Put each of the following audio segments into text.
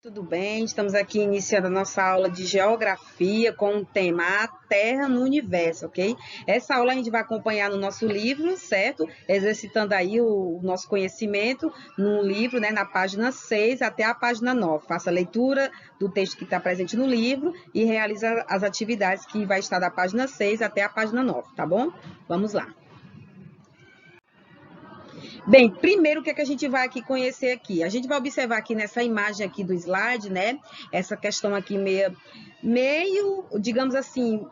Tudo bem? Estamos aqui iniciando a nossa aula de geografia com o tema A Terra no Universo, ok? Essa aula a gente vai acompanhar no nosso livro, certo? Exercitando aí o nosso conhecimento no livro, né, na página 6 até a página 9. Faça a leitura do texto que está presente no livro e realiza as atividades que vai estar da página 6 até a página 9, tá bom? Vamos lá. Bem, primeiro o que é que a gente vai aqui conhecer aqui? A gente vai observar aqui nessa imagem aqui do slide, né? Essa questão aqui meio, digamos assim,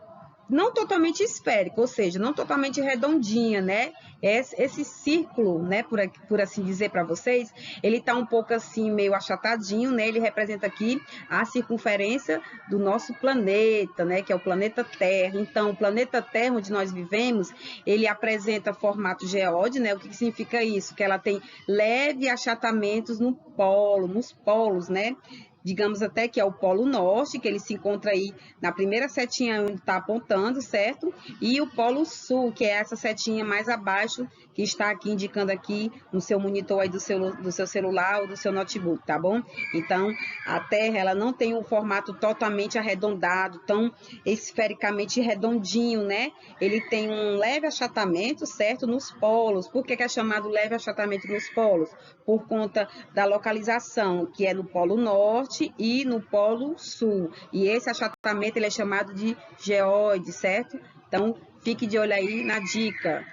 não totalmente esférica, ou seja, não totalmente redondinha, né? Esse círculo, né, por assim dizer para vocês, ele está um pouco assim, meio achatadinho, né? Ele representa aqui a circunferência do nosso planeta, né? Que é o planeta Terra. Então, o planeta Terra, onde nós vivemos, ele apresenta formato geóide, né? O que significa isso? Que ela tem leve achatamentos no polo, nos polos, né? Digamos até que é o Polo Norte, que ele se encontra aí na primeira setinha onde está apontando, certo? E o Polo Sul, que é essa setinha mais abaixo, que está aqui indicando aqui no seu monitor aí do seu celular ou do seu notebook, tá bom? Então, a Terra, ela não tem um formato totalmente arredondado, tão esfericamente redondinho, né? Ele tem um leve achatamento, certo? Nos polos. Por que é chamado leve achatamento nos polos? Por conta da localização, que é no Polo Norte e no Polo Sul. E esse achatamento ele é chamado de geóide, certo? Então, fique de olho aí na dica.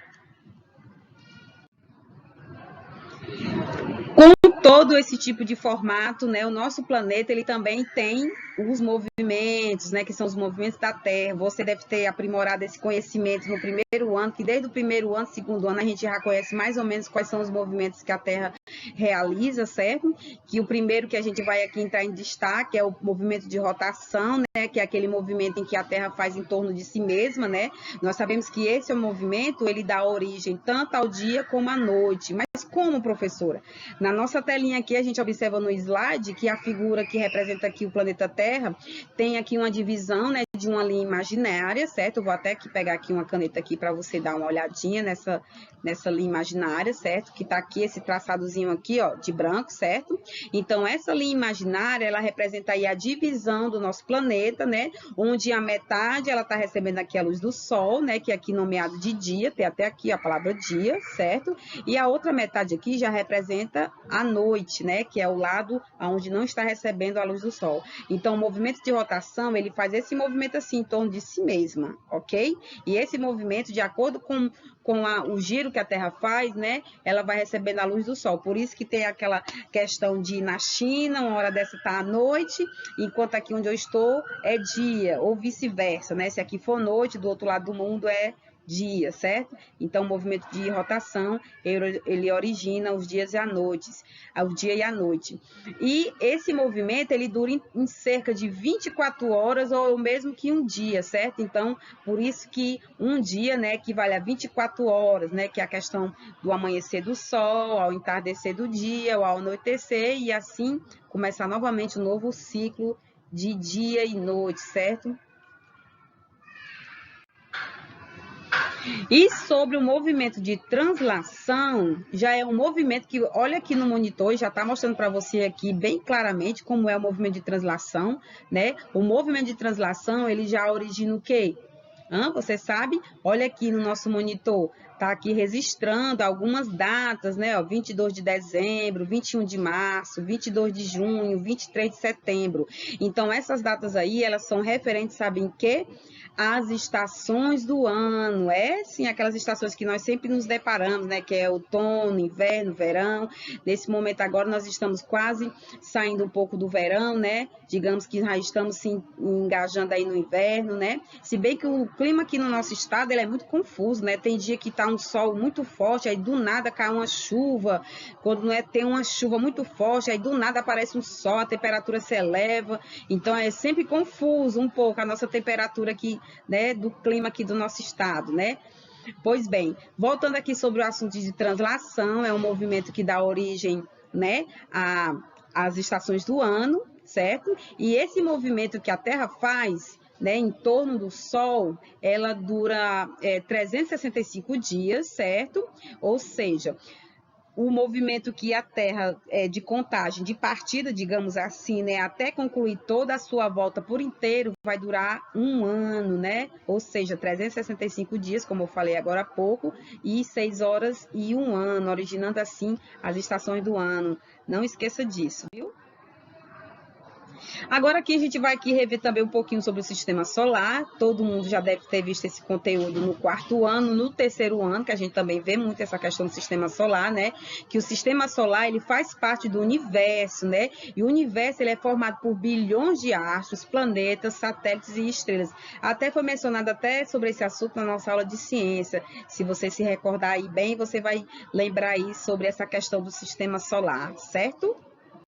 Todo esse tipo de formato, né, o nosso planeta ele também tem os movimentos, né, que são os movimentos da Terra. Você deve ter aprimorado esse conhecimento no primeiro ano, que desde o primeiro ano, segundo ano, a gente já conhece mais ou menos quais são os movimentos que a Terra realiza, certo? Que o primeiro que a gente vai aqui entrar em destaque é o movimento de rotação, né, que é aquele movimento em que a Terra faz em torno de si mesma, né? Nós sabemos que esse movimento, ele dá origem tanto ao dia como à noite. Mas como, professora? Na nossa telinha aqui, a gente observa no slide que a figura que representa aqui o planeta Terra tem aqui uma divisão, né, de uma linha imaginária, certo? Eu vou até aqui pegar aqui uma caneta aqui para você dar uma olhadinha nessa linha imaginária, certo? Que está aqui esse traçadozinho aqui, ó, de branco, certo? Então, essa linha imaginária, ela representa aí a divisão do nosso planeta, né? Onde a metade, ela está recebendo aqui a luz do Sol, né? Que é aqui nomeado de dia, tem até aqui a palavra dia, certo? E a outra metade aqui já representa a noite, né? Que é o lado onde não está recebendo a luz do Sol. Então, o movimento de rotação, ele faz esse movimento assim, em torno de si mesma, ok? E esse movimento, de acordo com o giro que a Terra faz, né? Ela vai recebendo a luz do Sol. Por isso que tem aquela questão de na China, uma hora dessa está à noite, enquanto aqui onde eu estou é dia, ou vice-versa, né? Se aqui for noite, do outro lado do mundo é dia, certo? Então, o movimento de rotação, ele origina os dias e a noite, o dia e a noite. E esse movimento, ele dura em cerca de 24 horas ou mesmo que um dia, certo? Então, por isso que um dia, né, equivale a 24 horas, né, que é a questão do amanhecer do sol, ao entardecer do dia, ao anoitecer, e assim começar novamente um novo ciclo de dia e noite, certo? E sobre o movimento de translação, já é um movimento que, olha aqui no monitor, já está mostrando para você aqui bem claramente como é o movimento de translação, né? O movimento de translação, ele já origina o quê? Você sabe? Olha aqui no nosso monitor, tá aqui registrando algumas datas, né? Ó, 22 de dezembro, 21 de março, 22 de junho, 23 de setembro. Então, essas datas aí, elas são referentes, sabe em quê? As estações do ano, sim, aquelas estações que nós sempre nos deparamos, né, que é outono, inverno, verão. Nesse momento agora nós estamos quase saindo um pouco do verão, né, digamos que já estamos se engajando aí no inverno, né, se bem que o clima aqui no nosso estado, ele é muito confuso, né, tem dia que tá um sol muito forte, aí do nada cai uma chuva, quando não é, tem uma chuva muito forte, aí do nada aparece um sol, a temperatura se eleva, então é sempre confuso um pouco a nossa temperatura aqui, né, do clima aqui do nosso estado, né? Pois bem, voltando aqui sobre o assunto de translação, é um movimento que dá origem, né, às estações do ano, certo? E esse movimento que a Terra faz, né, em torno do Sol, ela dura 365 dias, certo? Ou seja, o movimento que a Terra de contagem, de partida, digamos assim, né, até concluir toda a sua volta por inteiro, vai durar 1 ano, né? Ou seja, 365 dias, como eu falei agora há pouco, e 6 horas e 1 ano, originando assim as estações do ano. Não esqueça disso, viu? Agora aqui a gente vai aqui rever também um pouquinho sobre o sistema solar. Todo mundo já deve ter visto esse conteúdo no 4º ano, no 3º ano, que a gente também vê muito essa questão do sistema solar, né? Que o sistema solar, ele faz parte do universo, né? E o universo, ele é formado por bilhões de astros, planetas, satélites e estrelas. Até foi mencionado até sobre esse assunto na nossa aula de ciência. Se você se recordar aí bem, você vai lembrar aí sobre essa questão do sistema solar, certo?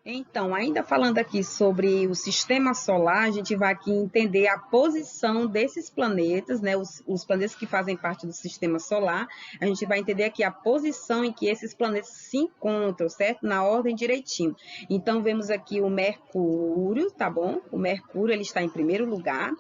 Então, ainda falando aqui sobre o sistema solar, a gente vai aqui entender a posição desses planetas, né? Os planetas que fazem parte do sistema solar. A gente vai entender aqui a posição em que esses planetas se encontram, certo? Na ordem direitinho. Então, vemos aqui o Mercúrio, tá bom? O Mercúrio, ele está em primeiro lugar.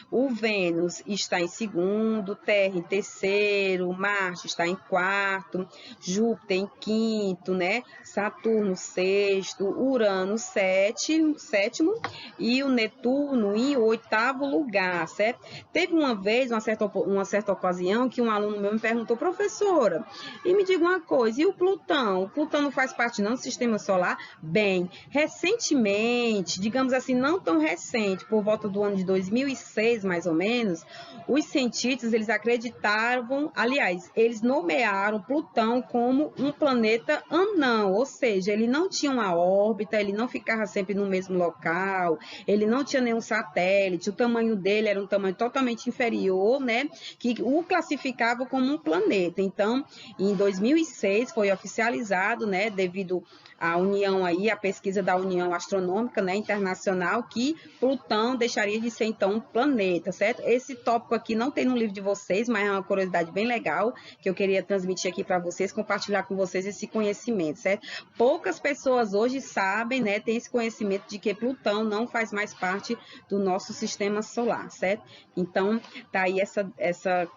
O Vênus está em segundo, Terra em terceiro, Marte está em quarto, Júpiter em quinto, né? Saturno sexto, Urano sétimo e o Netuno em 8º lugar, certo? Teve uma vez, uma certa ocasião, que um aluno meu me perguntou, professora, e me diga uma coisa, e o Plutão? O Plutão não faz parte não do sistema solar? Bem, recentemente, digamos assim, não tão recente, por volta do ano de 2006, mais ou menos, os cientistas, eles acreditavam, aliás, eles nomearam Plutão como um planeta anão, ou seja, ele não tinha uma órbita, ele não ficava sempre no mesmo local, ele não tinha nenhum satélite, o tamanho dele era um tamanho totalmente inferior, né, que o classificava como um planeta. Então, em 2006 foi oficializado, né, devido à união aí, a pesquisa da União Astronômica, né, Internacional, que Plutão deixaria de ser então um planeta, certo? Esse tópico aqui não tem no livro de vocês, mas é uma curiosidade bem legal que eu queria transmitir aqui para vocês, compartilhar com vocês esse conhecimento, certo? Poucas pessoas hoje sabem, né, tem esse conhecimento de que Plutão não faz mais parte do nosso sistema solar, certo? Então, tá aí essa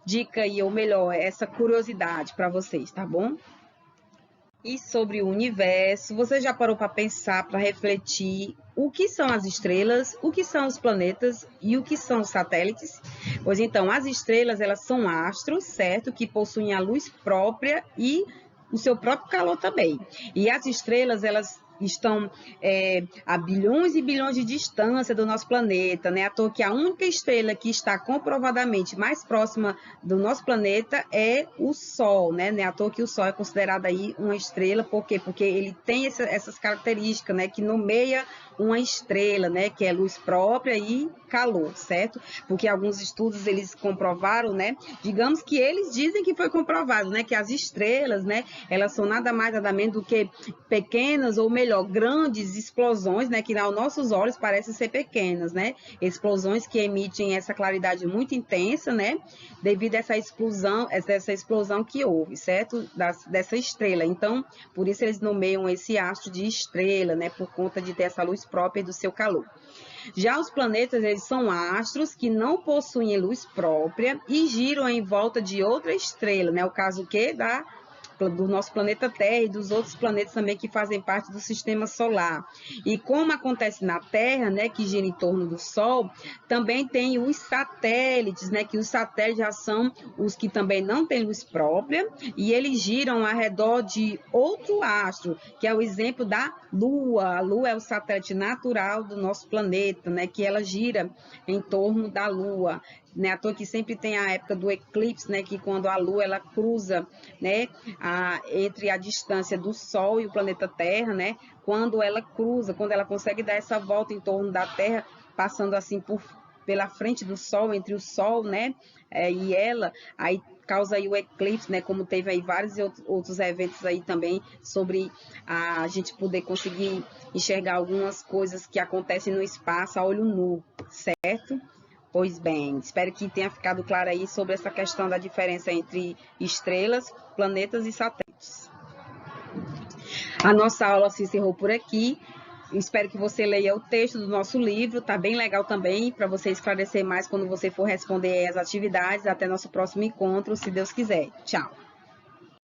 dica aí, ou melhor, essa curiosidade para vocês, tá bom? E sobre o universo, você já parou para pensar, para refletir o que são as estrelas, o que são os planetas e o que são os satélites? Pois então, as estrelas, elas são astros, certo? Que possuem a luz própria e o seu próprio calor também. E as estrelas, elas estão a bilhões e bilhões de distância do nosso planeta, né? À toa que a única estrela que está comprovadamente mais próxima do nosso planeta é o Sol, né? À toa que o Sol é considerado aí uma estrela, por quê? Porque ele tem essas características, né? Que nomeia uma estrela, né? Que é luz própria e calor, certo? Porque alguns estudos eles comprovaram, né? Digamos que eles dizem que foi comprovado, né? Que as estrelas, né? Elas são nada mais nada menos do que pequenas ou melhor, grandes explosões, né, que aos nossos olhos parecem ser pequenas, né, explosões que emitem essa claridade muito intensa, né, devido a essa explosão que houve, certo, dessa estrela. Então, por isso eles nomeiam esse astro de estrela, né, por conta de ter essa luz própria do seu calor. Já os planetas, eles são astros que não possuem luz própria e giram em volta de outra estrela, né, o caso que do nosso planeta Terra e dos outros planetas também que fazem parte do sistema solar. E como acontece na Terra, né, que gira em torno do Sol, também tem os satélites, né, que os satélites já são os que também não têm luz própria e eles giram ao redor de outro astro, que é o exemplo da Lua. A Lua é o satélite natural do nosso planeta, né, que ela gira em torno da Lua. Né, à toa que sempre tem a época do eclipse, né, que quando a Lua ela cruza, né, entre a distância do Sol e o planeta Terra, né, quando ela cruza, quando ela consegue dar essa volta em torno da Terra, passando assim pela frente do Sol, entre o Sol, né, e ela, aí causa aí o eclipse, né, como teve aí vários outros eventos aí também sobre a gente poder conseguir enxergar algumas coisas que acontecem no espaço a olho nu, certo? Pois bem, espero que tenha ficado claro aí sobre essa questão da diferença entre estrelas, planetas e satélites. A nossa aula se encerrou por aqui. Espero que você leia o texto do nosso livro, tá bem legal também, para você esclarecer mais quando você for responder as atividades. Até nosso próximo encontro, se Deus quiser. Tchau!